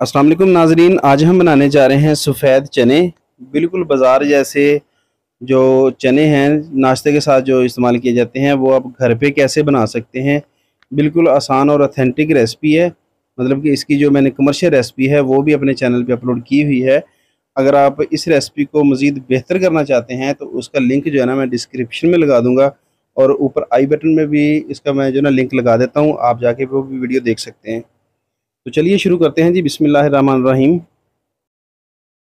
अस्सलाम वालेकुम नाजरीन, आज हम बनाने जा रहे हैं सफ़ेद चने। बिल्कुल बाज़ार जैसे जो चने हैं नाश्ते के साथ जो इस्तेमाल किए जाते हैं, वो आप घर पे कैसे बना सकते हैं। बिल्कुल आसान और ऑथेंटिक रेसिपी है। मतलब कि इसकी जो मैंने कमर्शियल रेसिपी है वो भी अपने चैनल पे अपलोड की हुई है। अगर आप इस रेसिपी को मज़ीद बेहतर करना चाहते हैं तो उसका लिंक जो है ना मैं डिस्क्रिप्शन में लगा दूँगा, और ऊपर आई बटन में भी इसका मैं जो ना लिंक लगा देता हूँ, आप जाके वो भी वीडियो देख सकते हैं। तो चलिए शुरू करते हैं जी, बिस्मिल्लाहिर्रहमानिर्रहीम।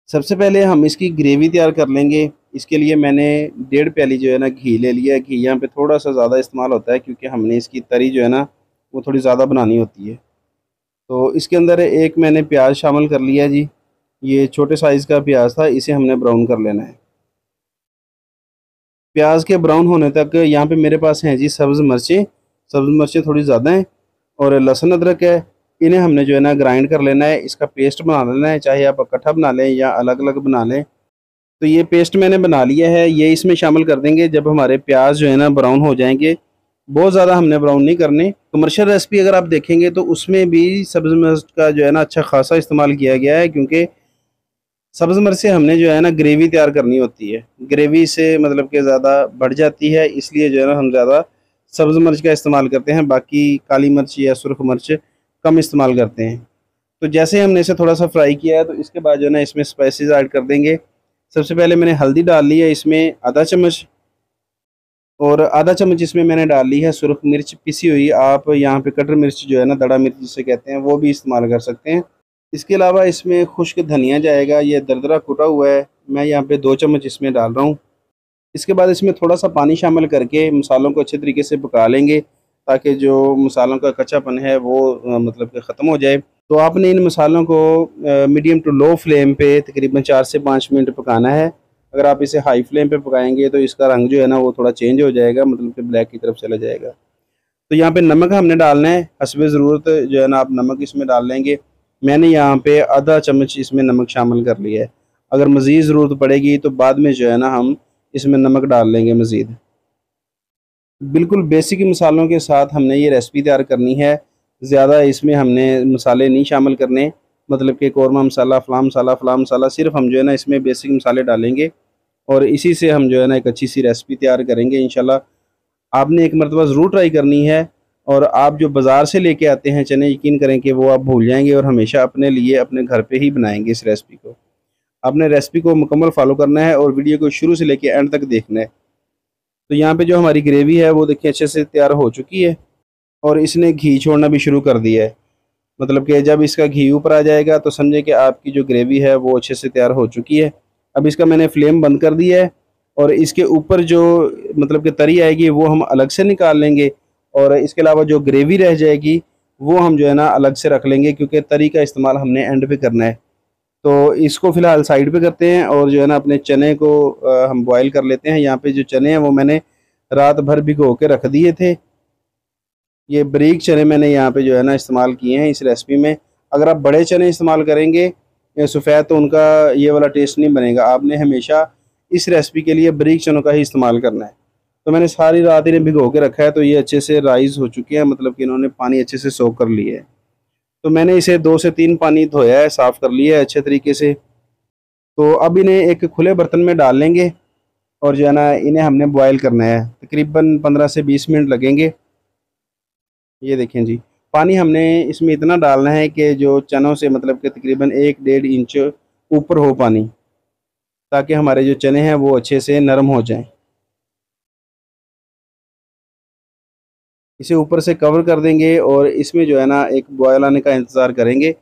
सबसे पहले हम इसकी ग्रेवी तैयार कर लेंगे। इसके लिए मैंने 1.5 प्याली जो है ना घी ले लिया है। घी यहाँ पे थोड़ा सा ज़्यादा इस्तेमाल होता है क्योंकि हमने इसकी तरी जो है ना वो थोड़ी ज़्यादा बनानी होती है। तो इसके अंदर एक मैंने प्याज शामिल कर लिया है जी। ये छोटे साइज़ का प्याज था, इसे हमने ब्राउन कर लेना है। प्याज के ब्राउन होने तक यहाँ पे मेरे पास हैं जी सब्ज़ मिर्चें। सब्ज़ मिर्चें थोड़ी ज़्यादा हैं, और लहसुन अदरक है। इन्हें हमने जो है ना ग्राइंड कर लेना है, इसका पेस्ट बना लेना है, चाहे आप इकट्ठा बना लें या अलग अलग बना लें। तो ये पेस्ट मैंने बना लिया है, ये इसमें शामिल कर देंगे जब हमारे प्याज जो है ना ब्राउन हो जाएंगे। बहुत ज़्यादा हमने ब्राउन नहीं करने। कमर्शियल रेसिपी अगर आप देखेंगे तो उसमें भी सब्ज़ मिर्च का जो है ना अच्छा खासा इस्तेमाल किया गया है, क्योंकि सब्ज़ मिर्च से हमने जो है ना ग्रेवी तैयार करनी होती है। ग्रेवी से मतलब कि ज़्यादा बढ़ जाती है, इसलिए जो है ना हम ज़्यादा सब्ज़ मिर्च का इस्तेमाल करते हैं, बाकी काली मिर्च या सुरख मिर्च कम इस्तेमाल करते हैं। तो जैसे ही हमने इसे थोड़ा सा फ्राई किया है तो इसके बाद जो है ना इसमें स्पाइसेस ऐड कर देंगे। सबसे पहले मैंने हल्दी डाल ली है इसमें आधा चम्मच, और आधा चम्मच इसमें मैंने डाल ली है सुरख मिर्च पिसी हुई। आप यहाँ पे कटर मिर्च जो है ना, दड़ा मिर्च जिसे कहते हैं, वो भी इस्तेमाल कर सकते हैं। इसके अलावा इसमें खुश्क धनिया जाएगा, ये दरदरा कुटा हुआ है, मैं यहाँ पे 2 चम्मच इसमें डाल रहा हूँ। इसके बाद इसमें थोड़ा सा पानी शामिल करके मसालों को अच्छे तरीके से पका लेंगे, ताकि जो मसालों का कच्चापन है वो मतलब कि ख़त्म हो जाए। तो आपने इन मसालों को मीडियम टू लो फ्लेम पे तकरीबन 4 से 5 मिनट पकाना है। अगर आप इसे हाई फ्लेम पे पकाएंगे तो इसका रंग जो है ना वो थोड़ा चेंज हो जाएगा, मतलब कि ब्लैक की तरफ चला जाएगा। तो यहाँ पे नमक हमने डालना है हस्बे ज़रूरत, जो है ना आप नमक इसमें डाल लेंगे। मैंने यहाँ पे आधा चम्मच इसमें नमक शामिल कर लिया है। अगर मज़ीद ज़रूरत पड़ेगी तो बाद में जो है ना हम इसमें नमक डाल लेंगे मज़ीद। बिल्कुल बेसिक मसालों के साथ हमने ये रेसिपी तैयार करनी है। ज़्यादा इसमें हमने मसाले नहीं शामिल करने, मतलब कि कौरमा मसाला, फ़लाँ मसाला, सिर्फ़ हम जो है ना इसमें बेसिक मसाले डालेंगे, और इसी से हम जो है ना एक अच्छी सी रेसिपी तैयार करेंगे इंशाल्लाह। आपने एक मरतबा ज़रूर ट्राई करनी है, और आप जो बाज़ार से लेके आते हैं चने, यकीन करें कि वो आप भूल जाएँगे और हमेशा अपने लिए अपने घर पे ही बनाएँगे इस रेसिपी को। आपने रेसिपी को मुकम्मल फ़ॉलो करना है और वीडियो को शुरू से लेके एंड तक देखना है। तो यहाँ पे जो हमारी ग्रेवी है वो देखिए अच्छे से तैयार हो चुकी है, और इसने घी छोड़ना भी शुरू कर दिया है। मतलब कि जब इसका घी ऊपर आ जाएगा तो समझे कि आपकी जो ग्रेवी है वो अच्छे से तैयार हो चुकी है। अब इसका मैंने फ्लेम बंद कर दिया है, और इसके ऊपर जो मतलब कि तरी आएगी वो हम अलग से निकाल लेंगे, और इसके अलावा जो ग्रेवी रह जाएगी वो हम जो है ना अलग से रख लेंगे, क्योंकि तरी का इस्तेमाल हमने एंड पे करना है। तो इसको फ़िलहाल साइड पे करते हैं, और जो है ना अपने चने को हम बॉयल कर लेते हैं। यहाँ पे जो चने हैं वो मैंने रात भर भिगो के रख दिए थे। ये बारीक चने मैंने यहाँ पे जो है ना इस्तेमाल किए हैं इस रेसिपी में। अगर आप बड़े चने इस्तेमाल करेंगे सफ़ेद, तो उनका ये वाला टेस्ट नहीं बनेगा। आपने हमेशा इस रेसिपी के लिए बारीक चनों का ही इस्तेमाल करना है। तो मैंने सारी रात इन्हें भिगो के रखा है, तो ये अच्छे से राइज़ हो चुके हैं, मतलब कि इन्होंने पानी अच्छे से सोख कर लिया है। तो मैंने इसे 2 से 3 पानी धोया है, साफ़ कर लिया है अच्छे तरीके से। तो अब इन्हें एक खुले बर्तन में डाल लेंगे, और जो है ना इन्हें हमने बॉयल करना है। तकरीबन 15 से 20 मिनट लगेंगे। ये देखें जी, पानी हमने इसमें इतना डालना है कि जो चनों से मतलब कि तकरीबन 1 डेढ़ इंच ऊपर हो पानी, ताकि हमारे जो चने हैं वो अच्छे से नरम हो जाएं। इसे ऊपर से कवर कर देंगे, और इसमें जो है ना एक बॉयल आने का इंतज़ार करेंगे।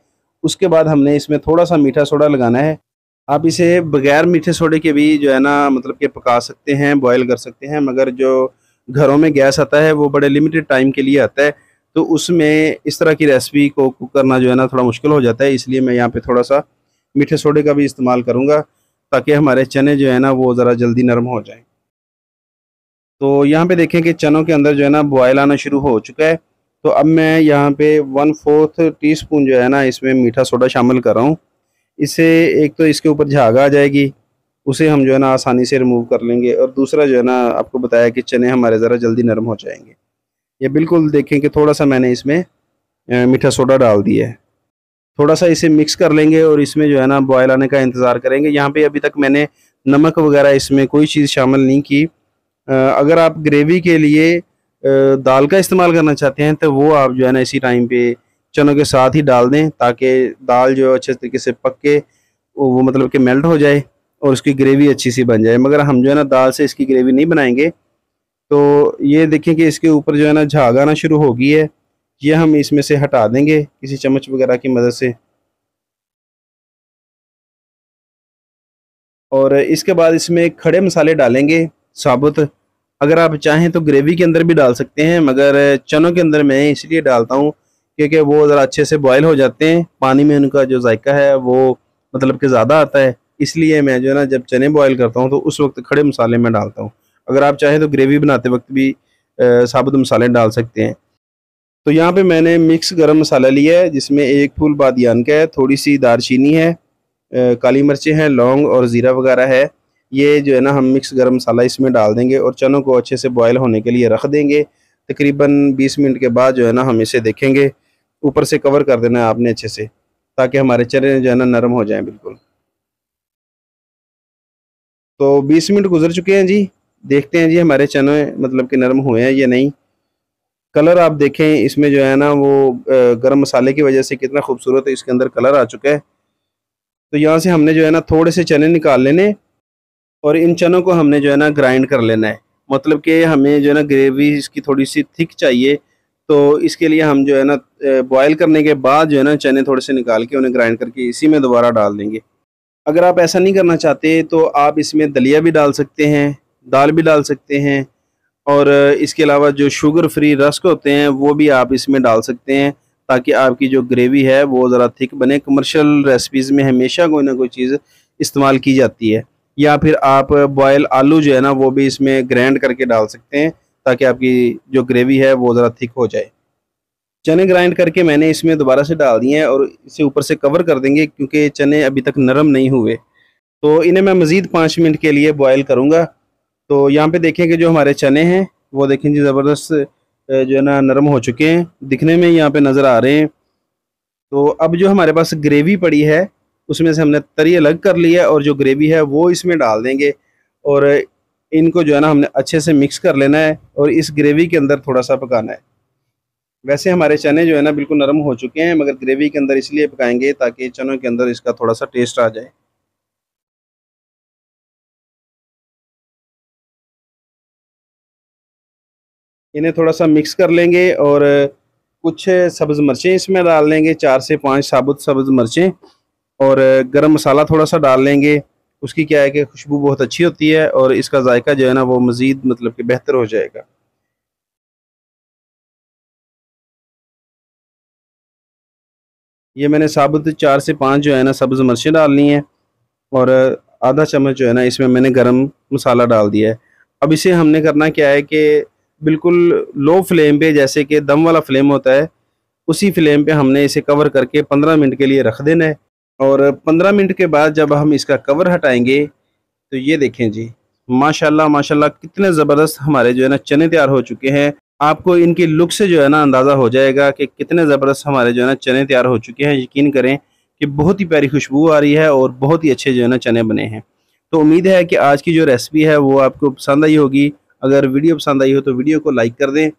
उसके बाद हमने इसमें थोड़ा सा मीठा सोडा लगाना है। आप इसे बगैर मीठे सोडे के भी जो है ना मतलब कि पका सकते हैं, बॉयल कर सकते हैं, मगर जो घरों में गैस आता है वो बड़े लिमिटेड टाइम के लिए आता है, तो उसमें इस तरह की रेसिपी को कुक करना जो है ना थोड़ा मुश्किल हो जाता है। इसलिए मैं यहाँ पे थोड़ा सा मीठे सोडे का भी इस्तेमाल करूँगा, ताकि हमारे चने जो है ना वो ज़रा जल्दी नरम हो जाएँ। तो यहाँ पे देखें कि चनों के अंदर जो है ना बॉयल आना शुरू हो चुका है। तो अब मैं यहाँ पे 1/4 टीस्पून जो है ना इसमें मीठा सोडा शामिल कर रहा हूँ। इससे एक तो इसके ऊपर झाग आ जाएगी, उसे हम जो है ना आसानी से रिमूव कर लेंगे, और दूसरा जो है ना आपको बताया कि चने हमारे ज़रा जल्दी नरम हो जाएंगे। ये बिल्कुल देखें कि थोड़ा सा मैंने इसमें मीठा सोडा डाल दिया है। थोड़ा सा इसे मिक्स कर लेंगे और इसमें जो है ना बॉयल आने का इंतज़ार करेंगे। यहाँ पे अभी तक मैंने नमक वगैरह इसमें कोई चीज़ शामिल नहीं की। अगर आप ग्रेवी के लिए दाल का इस्तेमाल करना चाहते हैं तो वो आप जो है ना इसी टाइम पे चनों के साथ ही डाल दें, ताकि दाल जो है अच्छे तरीके से पक के वो मतलब कि मेल्ट हो जाए और उसकी ग्रेवी अच्छी सी बन जाए। मगर हम जो है ना दाल से इसकी ग्रेवी नहीं बनाएंगे। तो ये देखें कि इसके ऊपर जो है ना झाग आना शुरू हो गई है, ये हम इसमें से हटा देंगे किसी चम्मच वगैरह की मदद से। और इसके बाद इसमें खड़े मसाले डालेंगे साबुत। अगर आप चाहें तो ग्रेवी के अंदर भी डाल सकते हैं, मगर चनों के अंदर मैं इसलिए डालता हूँ क्योंकि वो ज़रा अच्छे से बॉयल हो जाते हैं, पानी में उनका जो जायका है वो मतलब कि ज़्यादा आता है। इसलिए मैं जो है ना जब चने बॉयल करता हूँ तो उस वक्त खड़े मसाले में डालता हूँ। अगर आप चाहें तो ग्रेवी बनाते वक्त भी साबुत मसाले डाल सकते हैं। तो यहाँ पे मैंने मिक्स गरम मसाला लिया है, जिसमें एक फूल बादियान का है, थोड़ी सी दारचीनी है, काली मिर्चें हैं, लौंग और ज़ीरा वगैरह है। ये जो है ना हम मिक्स गरम मसाला इसमें डाल देंगे और चनों को अच्छे से बॉयल होने के लिए रख देंगे। तकरीबन 20 मिनट के बाद जो है ना हम इसे देखेंगे। ऊपर से कवर कर देना है आपने अच्छे से, ताकि हमारे चने जो है ना नरम हो जाएं बिल्कुल। तो 20 मिनट गुजर चुके हैं जी। देखते हैं जी हमारे चने मतलब कि नरम हुए हैं या नहीं। कलर आप देखें इसमें जो है ना वो गरम मसाले की वजह से कितना खूबसूरत है इसके अंदर कलर आ चुका है। तो यहाँ से हमने जो है ना थोड़े से चने निकाल लेने और इन चनों को हमने जो है ना ग्राइंड कर लेना है। मतलब कि हमें जो है ना ग्रेवी इसकी थोड़ी सी थिक चाहिए, तो इसके लिए हम जो है ना बॉयल करने के बाद जो है ना चने थोड़े से निकाल के उन्हें ग्राइंड करके इसी में दोबारा डाल देंगे। अगर आप ऐसा नहीं करना चाहते तो आप इसमें दलिया भी डाल सकते हैं, दाल भी डाल सकते हैं, और इसके अलावा जो शुगर फ्री रस्क होते हैं वो भी आप इसमें डाल सकते हैं, ताकि आपकी जो ग्रेवी है वो ज़रा थिक बने। कमर्शियल रेसिपीज़ में हमेशा कोई ना कोई चीज़ इस्तेमाल की जाती है। या फिर आप बॉयल आलू जो है ना वो भी इसमें ग्राइंड करके डाल सकते हैं, ताकि आपकी जो ग्रेवी है वो ज़रा थिक हो जाए। चने ग्राइंड करके मैंने इसमें दोबारा से डाल दिए हैं और इसे ऊपर से कवर कर देंगे, क्योंकि चने अभी तक नरम नहीं हुए। तो इन्हें मैं मज़ीद 5 मिनट के लिए बॉयल करूँगा। तो यहाँ पे देखें कि जो हमारे चने हैं वो देखें जी ज़बरदस्त जो है ना नरम हो चुके हैं, दिखने में यहाँ पे नज़र आ रहे हैं। तो अब जो हमारे पास ग्रेवी पड़ी है उसमें से हमने तरी अलग कर लिया है और जो ग्रेवी है वो इसमें डाल देंगे और इनको जो है ना हमने अच्छे से मिक्स कर लेना है और इस ग्रेवी के अंदर थोड़ा सा पकाना है। वैसे हमारे चने जो है ना बिल्कुल नरम हो चुके हैं, मगर ग्रेवी के अंदर इसलिए पकाएंगे ताकि चनों के अंदर इसका थोड़ा सा टेस्ट आ जाए। इन्हें थोड़ा सा मिक्स कर लेंगे और कुछ सब्ज़ मिर्चें इसमें डाल लेंगे, 4 से 5 साबुत सब्ज़ मिर्चें, और गरम मसाला थोड़ा सा डाल लेंगे। उसकी क्या है कि खुशबू बहुत अच्छी होती है और इसका जायका जो है ना वो मज़ीद मतलब कि बेहतर हो जाएगा। ये मैंने साबुत 4 से 5 जो है ना सब्ज़ मिर्चें डाल ली हैं और आधा चम्मच जो है ना इसमें मैंने गरम मसाला डाल दिया है। अब इसे हमने करना क्या है कि बिल्कुल लो फ्लेम पे, जैसे कि दम वाला फ्लेम होता है उसी फ्लेम पे हमने इसे कवर करके 15 मिनट के लिए रख देना है। और 15 मिनट के बाद जब हम इसका कवर हटाएंगे तो ये देखें जी, माशाल्लाह माशाल्लाह कितने ज़बरदस्त हमारे जो है ना चने तैयार हो चुके हैं। आपको इनकी लुक से जो है ना अंदाज़ा हो जाएगा कि कितने ज़बरदस्त हमारे जो है ना चने तैयार हो चुके हैं। यकीन करें कि बहुत ही प्यारी खुशबू आ रही है और बहुत ही अच्छे जो है ना चने बने हैं। तो उम्मीद है कि आज की जो रेसिपी है वो आपको पसंद आई होगी। अगर वीडियो पसंद आई हो तो वीडियो को लाइक कर दें।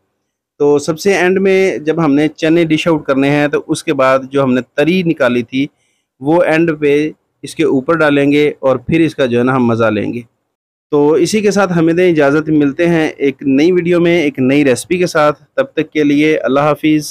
तो सबसे एंड में जब हमने चने डिश आउट करने हैं तो उसके बाद जो हमने तरी निकाली थी वो एंड पे इसके ऊपर डालेंगे और फिर इसका जो है ना हम मज़ा लेंगे। तो इसी के साथ हमें दें इजाज़त, मिलते हैं एक नई वीडियो में एक नई रेसिपी के साथ। तब तक के लिए अल्लाह हाफिज़।